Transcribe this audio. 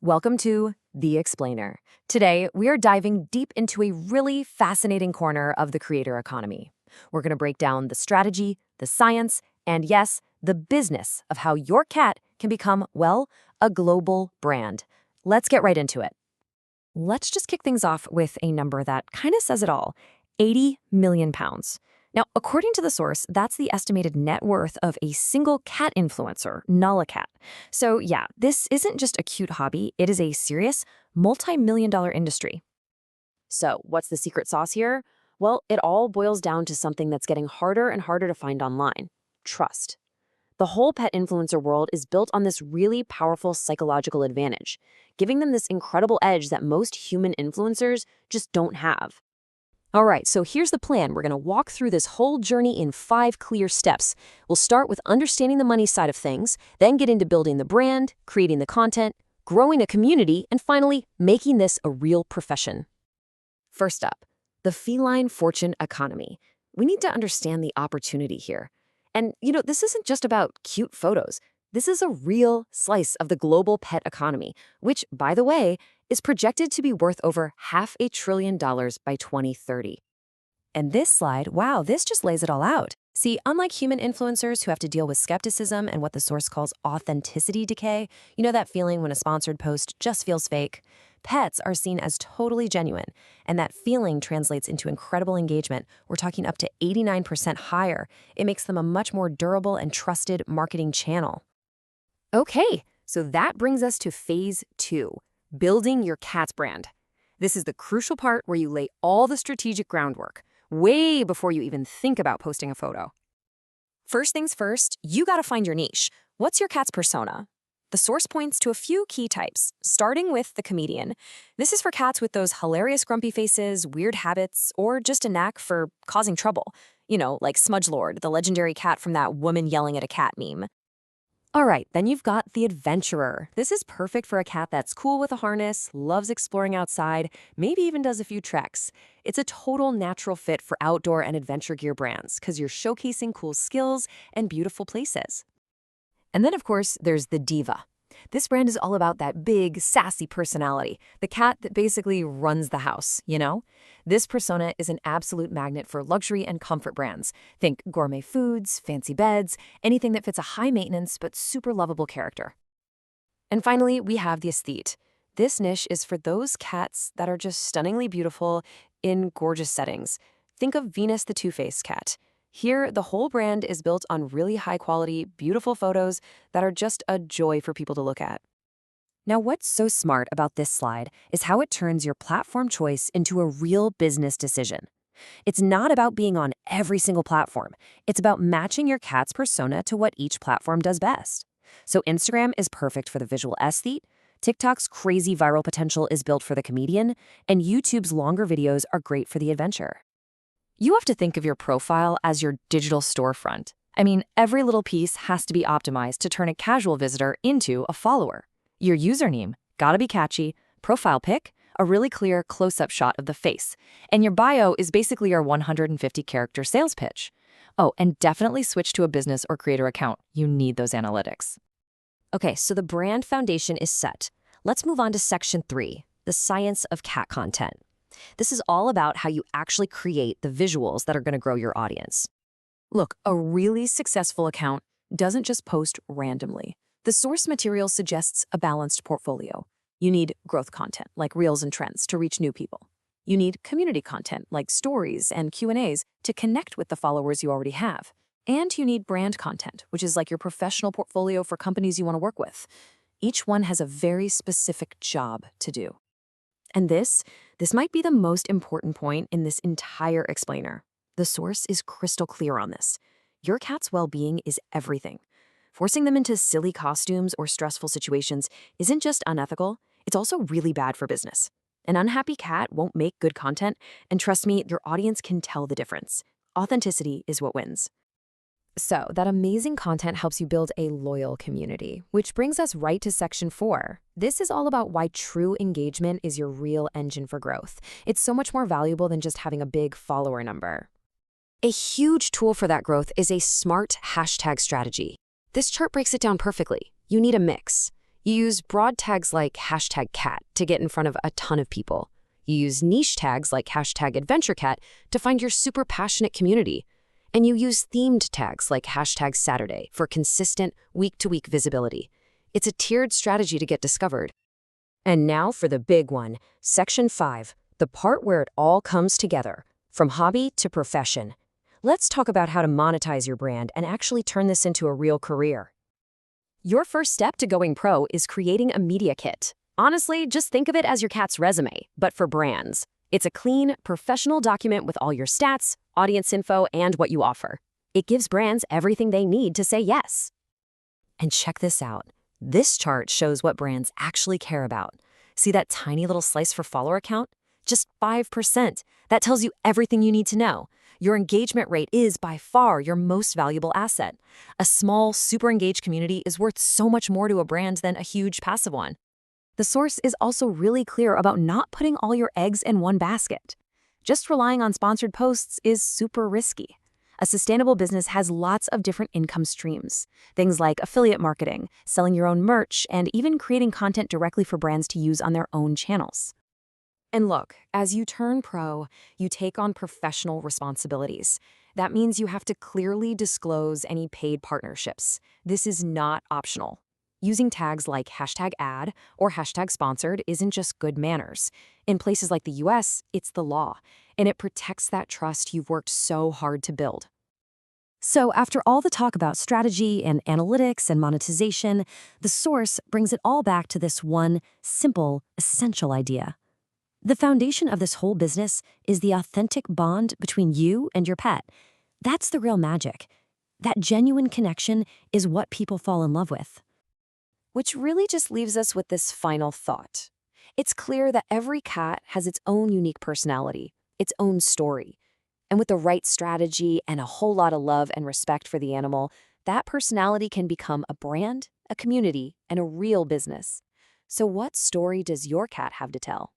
Welcome to The Explainer. Today, we are diving deep into a really fascinating corner of the creator economy. We're going to break down the strategy, the science, and yes, the business of how your cat can become, well, a global brand. Let's get right into it. Let's just kick things off with a number that kind of says it all, 80 million pounds. Now, according to the source, that's the estimated net worth of a single cat influencer, Nala Cat. So yeah, this isn't just a cute hobby, it is a serious, multi-million-dollar industry. So what's the secret sauce here? Well, it all boils down to something that's getting harder and harder to find online: trust. The whole pet influencer world is built on this really powerful psychological advantage, giving them this incredible edge that most human influencers just don't have. All right, so here's the plan. We're going to walk through this whole journey in 5 clear steps. We'll start with understanding the money side of things, then get into building the brand, creating the content, growing a community, and finally, making this a real profession. First up, the feline fortune economy. We need to understand the opportunity here. And, this isn't just about cute photos. This is a real slice of the global pet economy, which, by the way, is projected to be worth over $500 billion by 2030. And this slide, wow, this just lays it all out. See, unlike human influencers who have to deal with skepticism and what the source calls authenticity decay, that feeling when a sponsored post just feels fake, pets are seen as totally genuine, and that feeling translates into incredible engagement. We're talking up to 89% higher. It makes them a much more durable and trusted marketing channel. Okay, so that brings us to phase 2. Building your cat's brand. This is the crucial part where you lay all the strategic groundwork, way before you even think about posting a photo. First things first, you gotta find your niche. What's your cat's persona? The source points to a few key types, starting with the comedian. This is for cats with those hilarious grumpy faces, weird habits, or just a knack for causing trouble. Like Smudgelord, the legendary cat from that woman yelling at a cat meme. All right, then you've got the adventurer. This is perfect for a cat that's cool with a harness, loves exploring outside, maybe even does a few treks. It's a total natural fit for outdoor and adventure gear brands because you're showcasing cool skills and beautiful places. And then, of course, there's the diva. This brand is all about that big, sassy personality, the cat that basically runs the house, This persona is an absolute magnet for luxury and comfort brands. Think gourmet foods, fancy beds, anything that fits a high-maintenance but super lovable character. And finally, we have the aesthete. This niche is for those cats that are just stunningly beautiful in gorgeous settings. Think of Venus the Two-Faced cat. Here, the whole brand is built on really high-quality, beautiful photos that are just a joy for people to look at. Now, what's so smart about this slide is how it turns your platform choice into a real business decision. It's not about being on every single platform. It's about matching your cat's persona to what each platform does best. So Instagram is perfect for the visual aesthete, TikTok's crazy viral potential is built for the comedian, and YouTube's longer videos are great for the adventure. You have to think of your profile as your digital storefront. I mean, every little piece has to be optimized to turn a casual visitor into a follower. Your username, gotta be catchy, profile pic, a really clear close-up shot of the face, and your bio is basically your 150-character sales pitch. Oh, and definitely switch to a business or creator account. You need those analytics. Okay, so the brand foundation is set. Let's move on to section 3, the science of cat content. This is all about how you actually create the visuals that are going to grow your audience. Look, a really successful account doesn't just post randomly. The source material suggests a balanced portfolio. You need growth content, like Reels and Trends, to reach new people. You need community content, like stories and Q&As, to connect with the followers you already have. And you need brand content, which is like your professional portfolio for companies you want to work with. Each one has a very specific job to do. And this might be the most important point in this entire explainer. The source is crystal clear on this. Your cat's well-being is everything. Forcing them into silly costumes or stressful situations isn't just unethical, it's also really bad for business. An unhappy cat won't make good content, and trust me, your audience can tell the difference. Authenticity is what wins. So, that amazing content helps you build a loyal community, which brings us right to section 4. This is all about why true engagement is your real engine for growth. It's so much more valuable than just having a big follower number. A huge tool for that growth is a smart hashtag strategy. This chart breaks it down perfectly. You need a mix. You use broad tags like #cat to get in front of a ton of people. You use niche tags like #adventurecat to find your super passionate community. And you use themed tags like #Saturday for consistent week-to-week visibility. It's a tiered strategy to get discovered. And now for the big one, Section 5, the part where it all comes together, from hobby to profession. Let's talk about how to monetize your brand and actually turn this into a real career. Your first step to going pro is creating a media kit. Honestly, just think of it as your cat's resume, but for brands. It's a clean, professional document with all your stats, audience info, and what you offer. It gives brands everything they need to say yes. And check this out. This chart shows what brands actually care about. See that tiny little slice for follower count? Just 5%. That tells you everything you need to know. Your engagement rate is by far your most valuable asset. A small, super engaged community is worth so much more to a brand than a huge passive one. The source is also really clear about not putting all your eggs in one basket. Just relying on sponsored posts is super risky. A sustainable business has lots of different income streams. Things like affiliate marketing, selling your own merch, and even creating content directly for brands to use on their own channels. And look, as you turn pro, you take on professional responsibilities. That means you have to clearly disclose any paid partnerships. This is not optional. Using tags like #ad or #sponsored isn't just good manners. In places like the US, it's the law, and it protects that trust you've worked so hard to build. So after all the talk about strategy and analytics and monetization, the source brings it all back to this one simple, essential idea. The foundation of this whole business is the authentic bond between you and your pet. That's the real magic. That genuine connection is what people fall in love with. Which really just leaves us with this final thought. It's clear that every cat has its own unique personality, its own story. And with the right strategy and a whole lot of love and respect for the animal, that personality can become a brand, a community, and a real business. So what story does your cat have to tell?